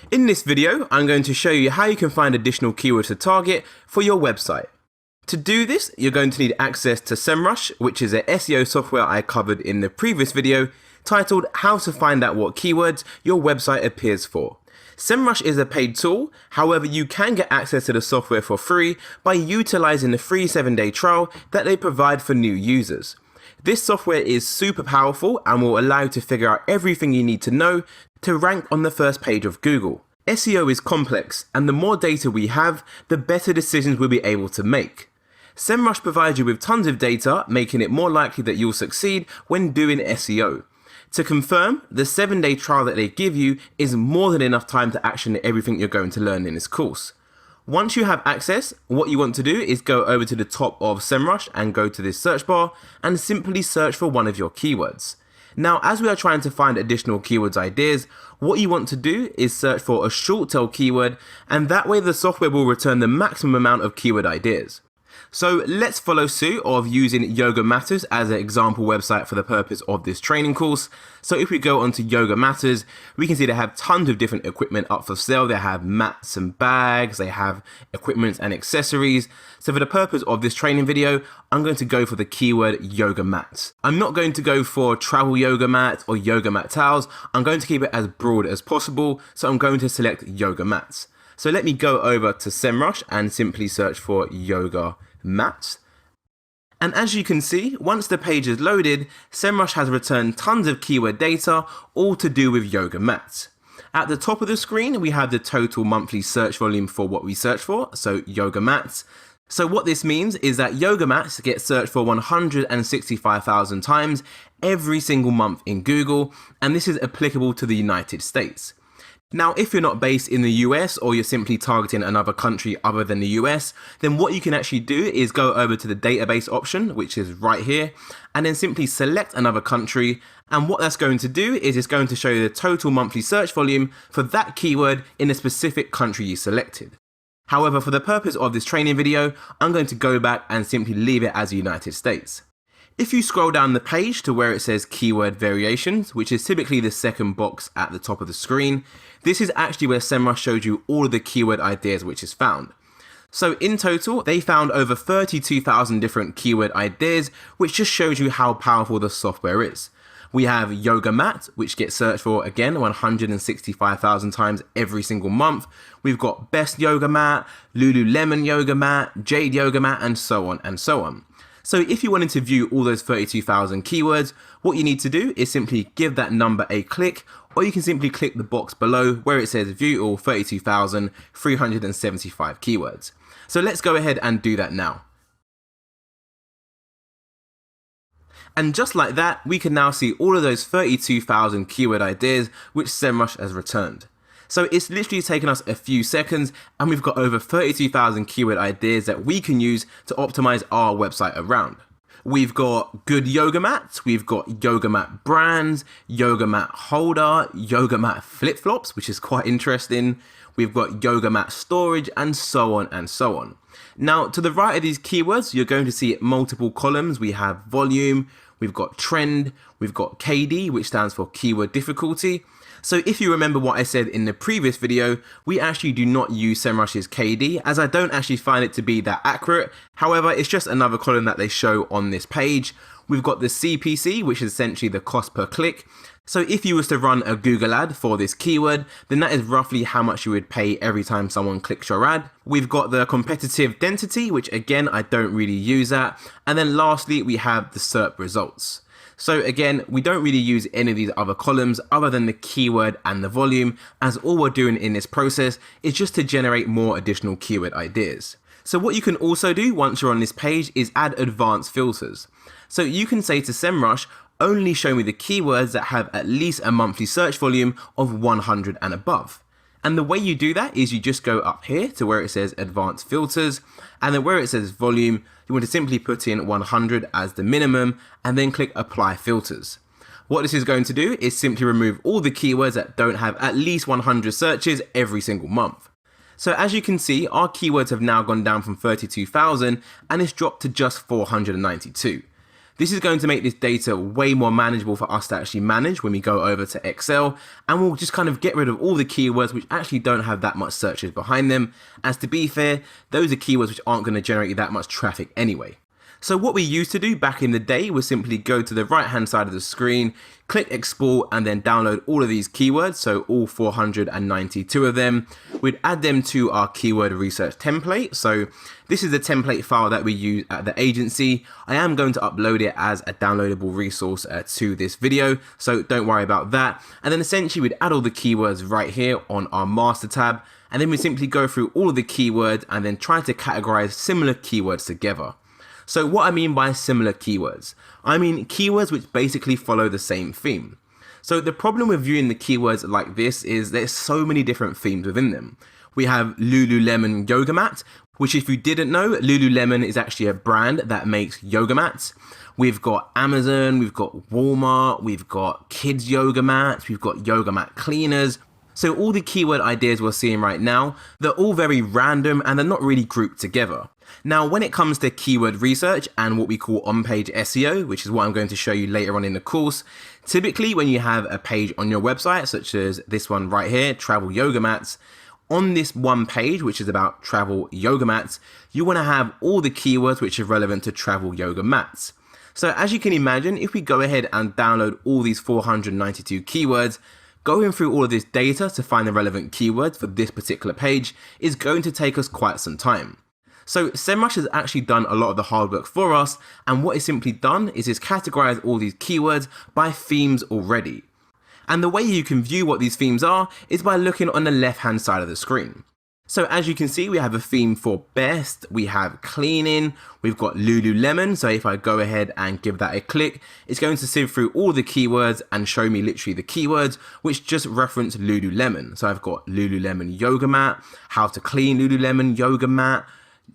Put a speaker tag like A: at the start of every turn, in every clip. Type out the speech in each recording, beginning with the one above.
A: In this video, I'm going to show you how you can find additional keywords to target for your website. To do this, you're going to need access to SEMrush, which is a SEO software I covered in the previous video titled How to Find Out What Keywords Your Website Appears For. SEMrush is a paid tool, however you can get access to the software for free by utilizing the free 7-day trial that they provide for new users. This software is super powerful and will allow you to figure out everything you need to know to rank on the first page of Google. SEO is complex, and the more data we have, the better decisions we'll be able to make. SEMrush provides you with tons of data, making it more likely that you'll succeed when doing SEO. To confirm, the 7-day trial that they give you is more than enough time to action everything you're going to learn in this course. Once you have access, what you want to do is go over to the top of SEMrush and go to this search bar and simply search for one of your keywords. Now, as we are trying to find additional keywords ideas, what you want to do is search for a short tail keyword, and that way the software will return the maximum amount of keyword ideas. So let's follow suit of using Yoga Matters as an example website for the purpose of this training course. So if we go onto Yoga Matters, we can see they have tons of different equipment up for sale. They have mats and bags, they have equipment and accessories. So for the purpose of this training video, I'm going to go for the keyword yoga mats. I'm not going to go for travel yoga mat or yoga mat towels. I'm going to keep it as broad as possible. So I'm going to select yoga mats. So let me go over to SEMrush and simply search for yoga mats. And as you can see, once the page is loaded, SEMrush has returned tons of keyword data, all to do with yoga mats. At the top of the screen, we have the total monthly search volume for what we search for, so yoga mats. So what this means is that yoga mats get searched for 165,000 times every single month in Google, and this is applicable to the United States. Now, if you're not based in the US or you're simply targeting another country other than the US, then what you can actually do is go over to the database option, which is right here, and then simply select another country. And what that's going to do is it's going to show you the total monthly search volume for that keyword in a specific country you selected. However, for the purpose of this training video, I'm going to go back and simply leave it as the United States. If you scroll down the page to where it says keyword variations, which is typically the second box at the top of the screen, this is actually where SEMrush showed you all of the keyword ideas which is found. So in total, they found over 32,000 different keyword ideas, which just shows you how powerful the software is. We have yoga mat, which gets searched for again 165,000 times every single month. We've got best yoga mat, Lululemon yoga mat, Jade yoga mat, and so on and so on. So if you wanted to view all those 32,000 keywords, what you need to do is simply give that number a click, or you can simply click the box below where it says view all 32,375 keywords. So let's go ahead and do that now. And just like that, we can now see all of those 32,000 keyword ideas which SEMrush has returned. So it's literally taken us a few seconds, and we've got over 32,000 keyword ideas that we can use to optimize our website around. We've got good yoga mats, we've got yoga mat brands, yoga mat holder, yoga mat flip-flops, which is quite interesting. We've got yoga mat storage, and so on and so on. Now, to the right of these keywords, you're going to see multiple columns. We have volume, we've got trend, we've got KD, which stands for keyword difficulty. So if you remember what I said in the previous video, we actually do not use SEMrush's KD, as I don't actually find it to be that accurate. However, it's just another column that they show on this page. We've got the CPC, which is essentially the cost per click. So if you was to run a Google ad for this keyword, then that is roughly how much you would pay every time someone clicks your ad. We've got the competitive density, which again, I don't really use that. And then lastly, we have the SERP results. So again, we don't really use any of these other columns other than the keyword and the volume, as all we're doing in this process is just to generate more additional keyword ideas. So what you can also do once you're on this page is add advanced filters. So you can say to SEMrush, only show me the keywords that have at least a monthly search volume of 100 and above. And the way you do that is you just go up here to where it says advanced filters, and then where it says volume, you want to simply put in 100 as the minimum and then click apply filters. What this is going to do is simply remove all the keywords that don't have at least 100 searches every single month. So as you can see, our keywords have now gone down from 32,000 and it's dropped to just 492. This is going to make this data way more manageable for us to actually manage when we go over to Excel, and we'll just kind of get rid of all the keywords which actually don't have that much searches behind them, as to be fair, those are keywords which aren't going to generate that much traffic anyway. So what we used to do back in the day was simply go to the right hand side of the screen, click export, and then download all of these keywords, so all 492 of them. We'd add them to our keyword research template. So this is the template file that we use at the agency. I am going to upload it as a downloadable resource to this video, so don't worry about that. And then essentially we'd add all the keywords right here on our master tab, and then we simply go through all of the keywords and then try to categorize similar keywords together. So what I mean by similar keywords, I mean keywords which basically follow the same theme. So the problem with viewing the keywords like this is there's so many different themes within them. We have Lululemon yoga mat, which if you didn't know, Lululemon is actually a brand that makes yoga mats. We've got Amazon, we've got Walmart, we've got kids yoga mats, we've got yoga mat cleaners. So all the keyword ideas we're seeing right now, they're all very random and they're not really grouped together. Now, when it comes to keyword research and what we call on-page SEO, which is what I'm going to show you later on in the course, typically when you have a page on your website, such as this one right here, travel yoga mats, on this one page, which is about travel yoga mats, you want to have all the keywords which are relevant to travel yoga mats. So as you can imagine, if we go ahead and download all these 492 keywords, going through all of this data to find the relevant keywords for this particular page is going to take us quite some time. So SEMrush has actually done a lot of the hard work for us, and what it's simply done is it's categorized all these keywords by themes already. And the way you can view what these themes are is by looking on the left hand side of the screen. So as you can see, we have a theme for best, we have cleaning, we've got Lululemon. So if I go ahead and give that a click, it's going to sift through all the keywords and show me literally the keywords which just reference Lululemon. So I've got Lululemon yoga mat, how to clean Lululemon yoga mat,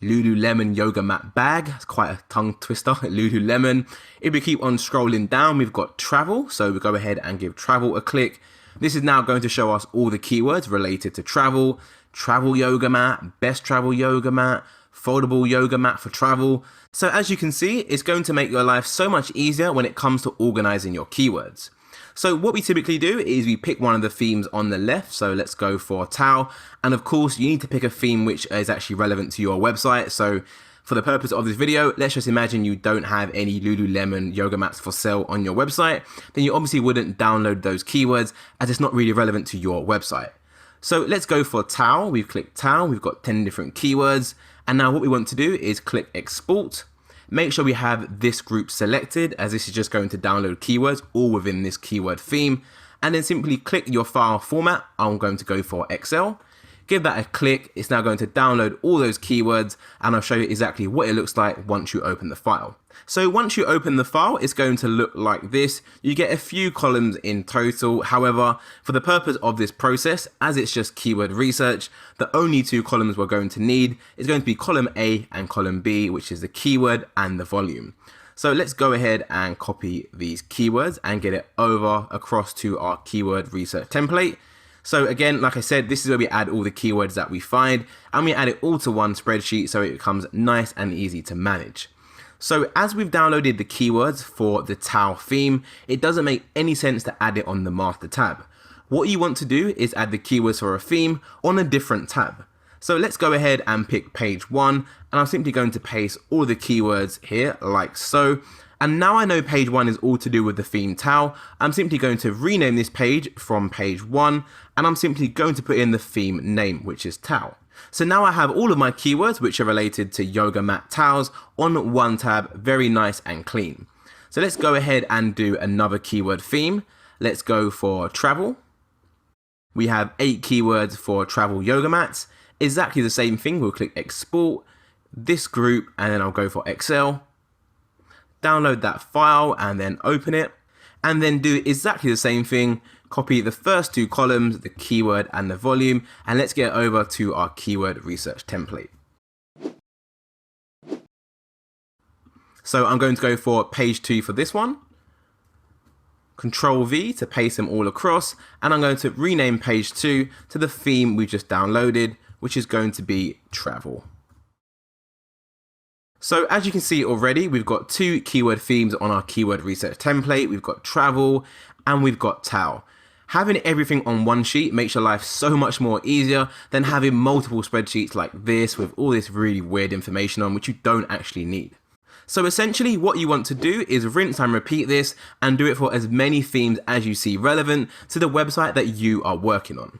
A: Lululemon yoga mat bag, it's quite a tongue twister, Lululemon. If we keep on scrolling down, we've got travel, so we go ahead and give travel a click. This is now going to show us all the keywords related to travel, travel yoga mat, best travel yoga mat, foldable yoga mat for travel. So as you can see, it's going to make your life so much easier when it comes to organizing your keywords. So what we typically do is we pick one of the themes on the left. So let's go for towel. And of course, you need to pick a theme which is actually relevant to your website. So for the purpose of this video, let's just imagine you don't have any Lululemon yoga mats for sale on your website. Then you obviously wouldn't download those keywords as it's not really relevant to your website. So let's go for towel. We've clicked towel. We've got 10 different keywords. And now what we want to do is click export. Make sure we have this group selected, as this is just going to download keywords all within this keyword theme, and then simply click your file format. I'm going to go for Excel. Give that a click. It's now going to download all those keywords, and I'll show you exactly what it looks like once you open the file. So once you open the file, it's going to look like this. You get a few columns in total. However, for the purpose of this process, as it's just keyword research, the only two columns we're going to need is going to be column A and column B, which is the keyword and the volume. So let's go ahead and copy these keywords and get it over across to our keyword research template. So again, like I said, this is where we add all the keywords that we find, and we add it all to one spreadsheet so it becomes nice and easy to manage. So as we've downloaded the keywords for the towel theme, it doesn't make any sense to add it on the master tab. What you want to do is add the keywords for a theme on a different tab. So let's go ahead and pick page 1, and I'm simply going to paste all the keywords here like so. And now I know page 1 is all to do with the theme towel. I'm simply going to rename this page from page 1, and I'm simply going to put in the theme name, which is towel. So now I have all of my keywords which are related to yoga mat towels on one tab, very nice and clean. So let's go ahead and do another keyword theme. Let's go for travel. We have 8 keywords for travel yoga mats. Exactly the same thing. We'll click export, this group, and then I'll go for Excel. Download that file and then open it, and then do exactly the same thing. Copy the first 2 columns, the keyword and the volume, and let's get over to our keyword research template. So I'm going to go for page 2 for this one. Control V to paste them all across, and I'm going to rename page 2 to the theme we just downloaded, which is going to be travel. So as you can see already, we've got 2 keyword themes on our keyword research template. We've got travel and we've got Tao. Having everything on one sheet makes your life so much more easier than having multiple spreadsheets like this with all this really weird information on which you don't actually need. So essentially what you want to do is rinse and repeat this and do it for as many themes as you see relevant to the website that you are working on.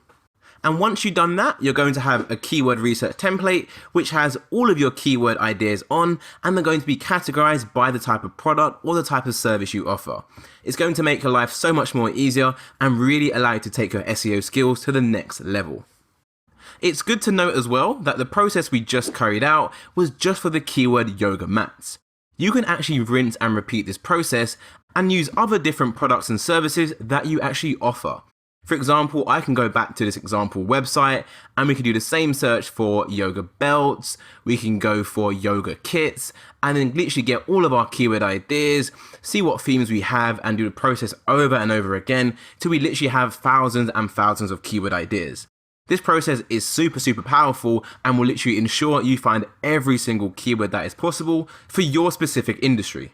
A: And once you've done that, you're going to have a keyword research template which has all of your keyword ideas on, and they're going to be categorized by the type of product or the type of service you offer. It's going to make your life so much more easier and really allow you to take your SEO skills to the next level. It's good to note as well that the process we just carried out was just for the keyword yoga mats. You can actually rinse and repeat this process and use other different products and services that you actually offer. For example, I can go back to this example website and we can do the same search for yoga belts, we can go for yoga kits, and then literally get all of our keyword ideas, see what themes we have, and do the process over and over again till we literally have thousands and thousands of keyword ideas. This process is super powerful and will literally ensure you find every single keyword that is possible for your specific industry.